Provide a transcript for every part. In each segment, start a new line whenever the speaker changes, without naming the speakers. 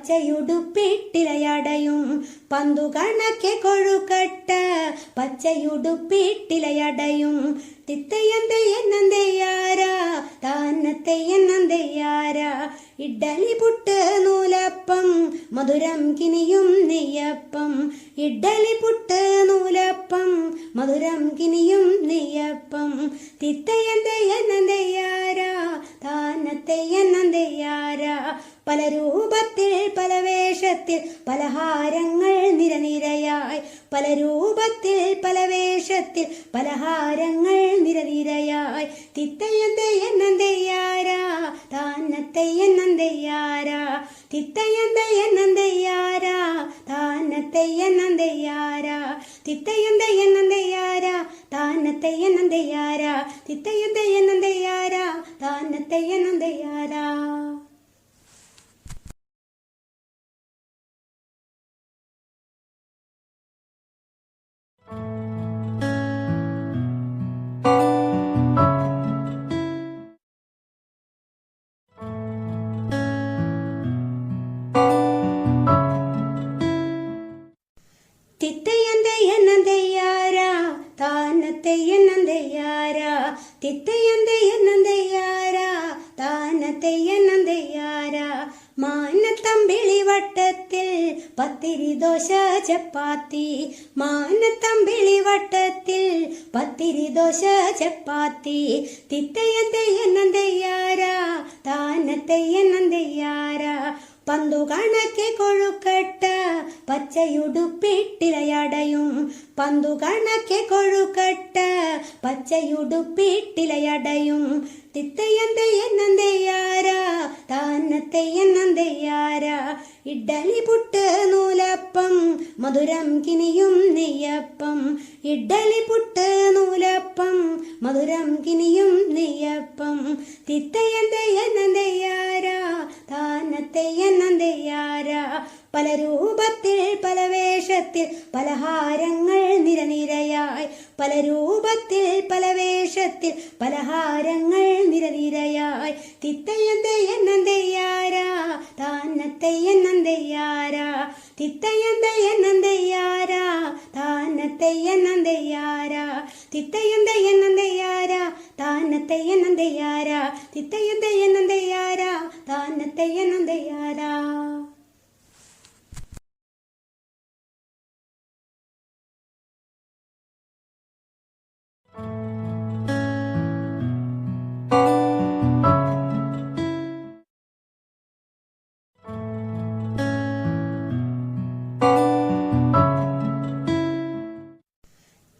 പച്ചയുടുപ്പിട്ടിലയടയും പന്തു കണക്കെ കൊഴുക്കട്ട പച്ചയുടുപ്പിട്ടിലയടയും തിത്തയന്തയ്യന്നന്തയ്യാര താന്നത്തയ്യന്നന്തയ്യാര ഇഡ്ഡലി പുട്ട് നൂലപ്പം മധുരം കിനിയും നെയ്യപ്പം ഇഡ്ഡലി പുട്ട് നൂലപ്പം മധുരം കിനിയും നെയ്യപ്പം തിത്തയന്തയ്യന്നന്തയ്യാര താന്നത്തയ്യന്നന്തയ്യാര പല രൂപത്തിൽ പല വേഷത്തിൽ പലഹാരങ്ങൾ നിരനിരയായി പല രൂപത്തിൽ പല വേഷത്തിൽ പലഹാരങ്ങൾ നിരനിരയായി തിത്തയന്തയ്യന്നന്തയ്യാര താന്നത്തയ്യന്നന്തയ്യാര തിത്തയന്തയ്യന്നന്തയ്യാര താന്നത്തയ്യന്നന്തയ്യാര തിത്തയന്തയ്യന്നന്തയ്യാര താന്നത്തയ്യന്നന്തയ്യാര തിത്തയന്തയ്യന്നന്തയ്യാര താന്നത്തയ്യന്നന്തയ്യാര. തിത്തയന്തയ്യന്നന്തയ്യാര താന്നത്തയ്യന്നന്തയ്യാര തിത്തയന്തയ്യന്നന്തയ്യാര താന്നത്തയ്യന്നന്തയ്യാര മാനത്തമ്പിളി വട്ടത്തിൽ പത്തിരി ദോശ ചപ്പാത്തി മാനത്തമ്പിളി വട്ടത്തിൽ പത്തിരി ദോശ ചപ്പാത്തി തിത്തയന്തയ്യന്നന്തയ്യാര താന്നത്തയ്യന്നന്തയ്യാര പന്തു കണക്കെ കൊഴുക്കട്ട പച്ചയുടുപ്പിട്ടിലയടയും പന്തു കണക്കെ കൊഴുക്കട്ട പച്ചയുടുപ്പിട്ടിലയടയും തിത്തയന്തയ്യന്നന്തയ്യാര താന്നത്തയ്യന്നന്തയ്യാര ഇഡ്ഡലി പുട്ട് നൂലപ്പം മധുരം കിനിയും നെയ്യപ്പം ഇഡ്ഡലി പുട്ട് നൂലപ്പം മധുരം കിനിയും നെയ്യപ്പം തിത്തയന്തയ്യന്നന്തയ്യാര താന്നത്തയ്യന്നന്തയ്യാര പല രൂപത്തിൽ പല വേഷത്തിൽ പലഹാരങ്ങൾ നിരനിരയായി പല രൂപത്തിൽ പല വേഷത്തിൽ പലഹാരങ്ങൾ നിരനിരയായി തിത്തയന്തയ്യന്നന്തയ്യാര താന്നത്തയ്യന്നന്തയ്യാര തിത്തയന്തയ്യന്നന്തയ്യാര താന്നത്തയ്യന്നന്തയ്യാര തിത്തയന്തയ്യന്നന്തയ്യാര താന്നത്തയ്യന്നന്തയ്യാര തിത്തയന്തയ്യന്നന്തയ്യാര താന്നത്തയ്യന്നന്തയ്യാര.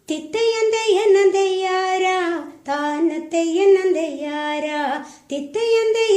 തിത്തയന്തയ്യന്നന്തയ്യാര താന്നത്തയ്യന്നന്തയ്യാര തിത്തയന്തയ്യ